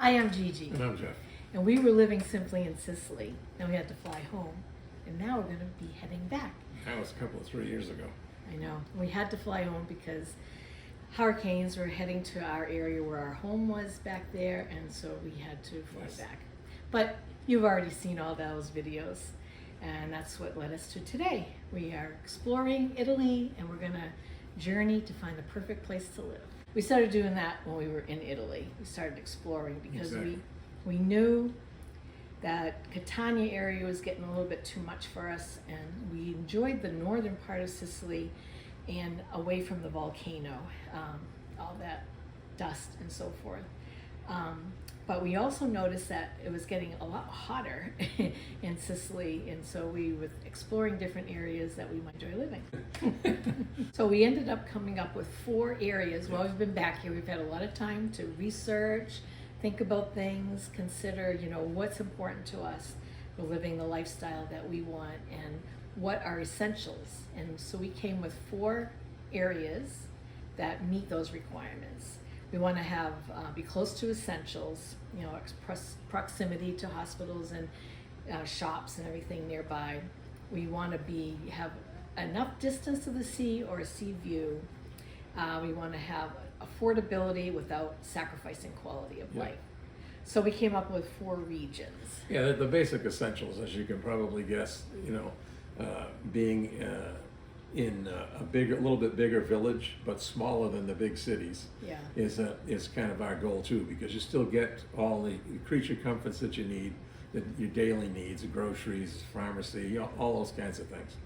Hi, I'm Gigi, And I'm Jeff. and we were living simply in Sicily, and we had to fly home, and now we're going to be heading back. That was a couple of 3 years ago. I know, we had to fly home because hurricanes were heading to our area where our home was back there, and so we had to fly Yes. back. But you've already seen all those videos, and that's what led us to today. We are exploring Italy, and we're going to journey to find the perfect place to live. We started doing that when we were in Italy. We started exploring because Exactly. we knew that Catania area was getting a little bit too much for us, and we enjoyed the northern part of Sicily and away from the volcano, all that dust and so forth. But we also noticed that it was getting a lot hotter in Sicily, and so we were exploring different areas that we might enjoy living. So we ended up coming up with 4 areas. While we've been back here, we've had a lot of time to research, think about things, consider, what's important to us for living the lifestyle that we want and what are essentials. And so we came with 4 areas that meet those requirements. We want to have be close to essentials, proximity to hospitals and shops and everything nearby. We want to have enough distance to the sea or a sea view. We want to have affordability without sacrificing quality of life. So we came up with 4 regions. Yeah, the basic essentials, as you can probably guess, being in a little bit bigger village, but smaller than the big cities, Yeah. is kind of our goal too, because you still get all the creature comforts that you need, your daily needs, groceries, pharmacy, all those kinds of things.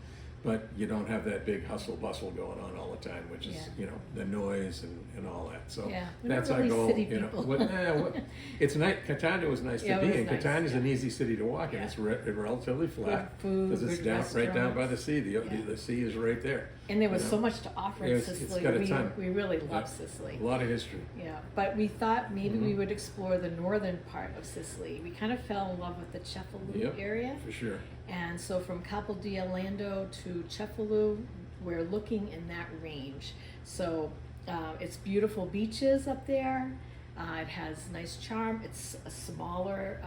But you don't have that big hustle bustle going on all the time, which is, the noise and all that. So Yeah, we're that's not our really goal. city people. It's nice. Catania was nice Yeah, to it be was in. nice, Catania's yeah. an easy city to walk in. Yeah. It's relatively flat Good food, because it's good right down by the restaurants. sea. Yeah. The sea is right there. And there was You know? so much to offer in It's Sicily. got a ton. We really love Yeah. Sicily. A lot of history. Yeah, but we thought maybe we Mhm. would explore the northern part of Sicily. We kind of fell in love with the Cefalù Yep. area. For sure. And so from Capo di Lando to Cefalù, we're looking in that range. So it's beautiful beaches up there. It has nice charm. It's a smaller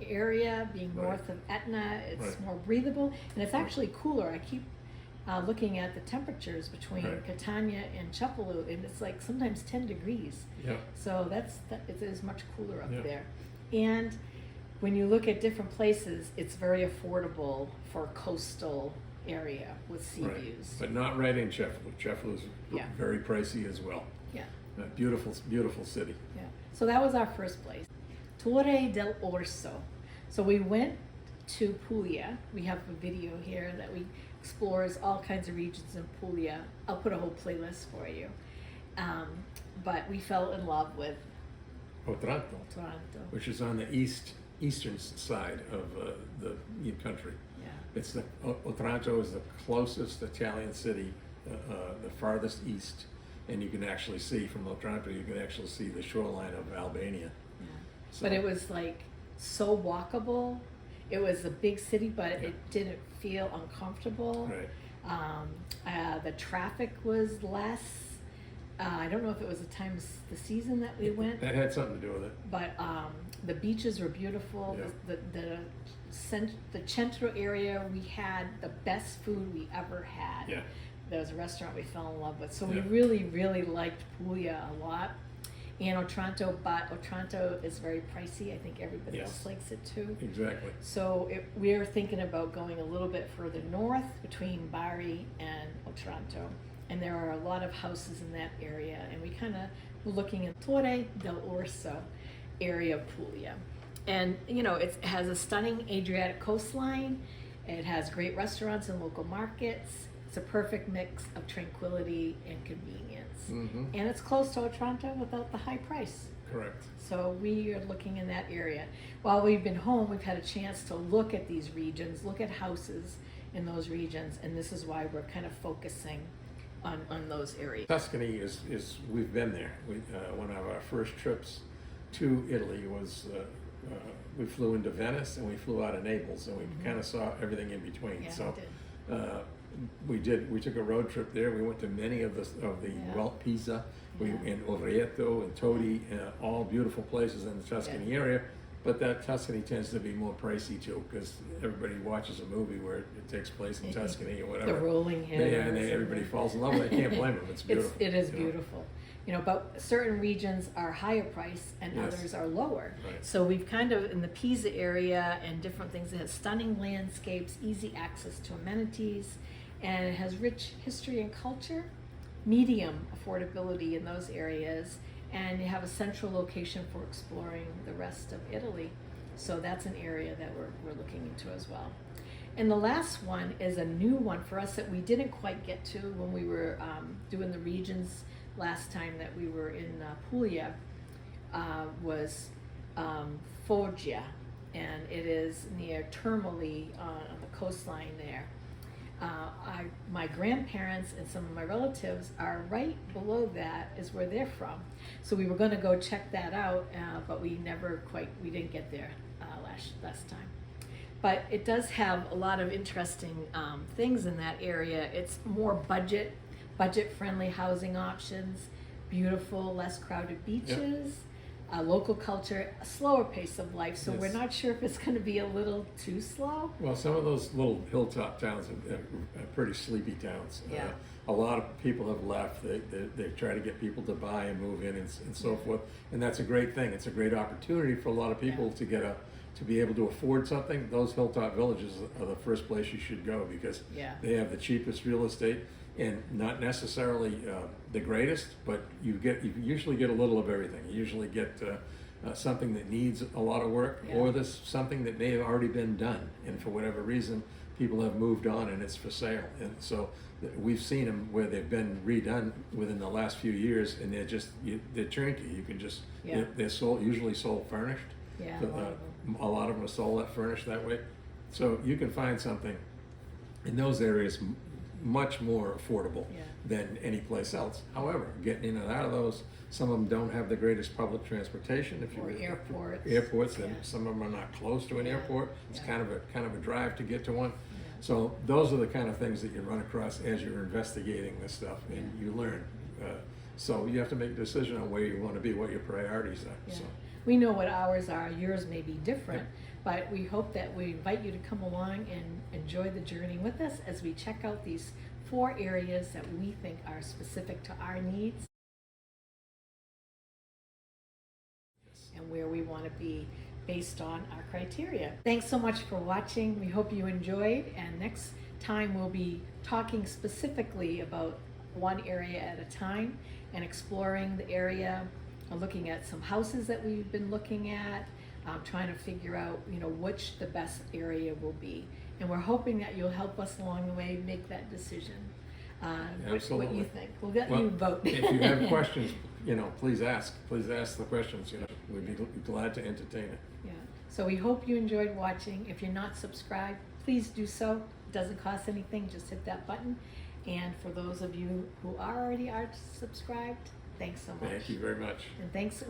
area, being Right. north of Etna. It's Right. more breathable, and it's actually cooler. I keep looking at the temperatures between Right. Catania and Cefalù, and it's like sometimes 10 degrees. Yeah. So it is much cooler up Yeah. there. And when you look at different places, it's very affordable for a coastal area with sea Right. views. But not right in Chefu. Chefu is Yeah. very pricey as well. Yeah, A beautiful city. yeah. So that was our first place, Torre dell'Orso. So we went to Puglia. We have a video here that we explores all kinds of regions in Puglia. I'll put a whole playlist for you. But we fell in love with Otranto, Toronto. which is on the eastern side of the country. Yeah. It's Otranto is the closest Italian city, the farthest east, and you can actually see from Otranto. You can actually see the shoreline of Albania. Yeah. So- But it was like so walkable. It was a big city, but it didn't feel uncomfortable. Right. The traffic was less. I don't know if it was the season that we went, That had something to do with it. but the beaches were beautiful. Yeah. The centro area, we had the best food we ever had. Yeah. There was a restaurant we fell in love with. So we Yeah. really liked Puglia a lot. And Otranto, but Otranto is very pricey. I think everybody Yes. else likes it too. Exactly. So we're thinking about going a little bit further north between Bari and Otranto. And there are a lot of houses in that area. And we kind of were looking at Torre dell'Orso area of Puglia. And, it has a stunning Adriatic coastline. It has great restaurants and local markets. It's a perfect mix of tranquility and convenience. Mm-hmm. And it's close to Otranto without the high price. Correct. So we are looking in that area. While we've been home, we've had a chance to look at these regions, look at houses in those regions, and this is why we're kind of focusing on those areas. Tuscany is we've been there. One of our first trips to Italy was we flew into Venice and we flew out of Naples, and we kind of saw everything in between. Yeah, So we did. we took a road trip there. We went to many of the well, Pisa, in Orvieto and Todi, all beautiful places in the Tuscany area. But that Tuscany tends to be more pricey too, because everybody watches a movie where it takes place in Tuscany or whatever. The rolling hills. Yeah, and everybody falls in love with it. I can't blame them. It's beautiful. It is beautiful. You know, but certain regions are higher price and others are lower. Right. So we've kind of, in the Pisa area and different things, it has stunning landscapes, easy access to amenities, and it has rich history and culture, medium affordability in those areas, and you have a central location for exploring the rest of Italy. So that's an area that we're looking into as well. And the last one is a new one for us that we didn't quite get to when we were doing the regions last time that we were in Puglia, was Foria, and it is near Termoli on the coastline there. My grandparents and some of my relatives are right below that is where they're from. So we were going to go check that out, but we didn't get there last time. But it does have a lot of interesting things in that area. It's more budget-friendly housing options, beautiful, less crowded beaches, local culture, a slower pace of life. So we're not sure if it's going to be a little too slow. Well, some of those little hilltop towns are pretty sleepy towns. Yeah. A lot of people have left. They try to get people to buy and move in and so forth. And that's a great thing. It's a great opportunity for a lot of people to to be able to afford something. Those hilltop villages are the first place you should go, because they have the cheapest real estate, and not necessarily the greatest, but you usually get a little of everything. You usually get something that needs a lot of work, or there's something that may have already been done, and for whatever reason people have moved on and it's for sale. And so we've seen them where they've been redone within the last few years, and they're turnkey. You can just they're usually sold furnished. A lot of them are sold furnished that way. So you can find something in those areas much more affordable than any place else. However, getting in and out of those, some of them don't have the greatest public transportation. Or airports, and some of them are not close to an airport. It's kind of a drive to get to one. So those are the kind of things that you run across as you're investigating this stuff, and you learn. So you have to make a decision on where you want to be, what your priorities are. So. We know what ours are. Yours may be different, but we hope that we invite you to come along and enjoy the journey with us as we check out these 4 areas that we think are specific to our needs and where we want to be based on our criteria. Thanks so much for watching. We hope you enjoyed, and next time we'll be talking specifically about one area at a time and exploring the area, looking at some houses that we've been looking at, trying to figure out, which the best area will be. And we're hoping that you'll help us along the way make that decision. What you think. We'll get you vote. If you have questions, please ask. Please ask the questions. We'd be glad to entertain it. Yeah. So we hope you enjoyed watching. If you're not subscribed, please do so. It doesn't cost anything. Just hit that button. And for those of you who already are subscribed, thanks so much. Thank you very much. And thanks.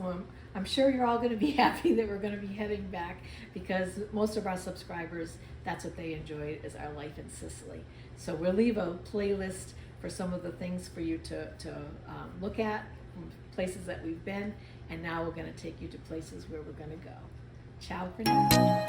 I'm sure you're all going to be happy that we're going to be heading back, because most of our subscribers, that's what they enjoy, is our life in Sicily. So we'll leave a playlist for some of the things for you to look at, places that we've been, and now we're going to take you to places where we're going to go. Ciao for now.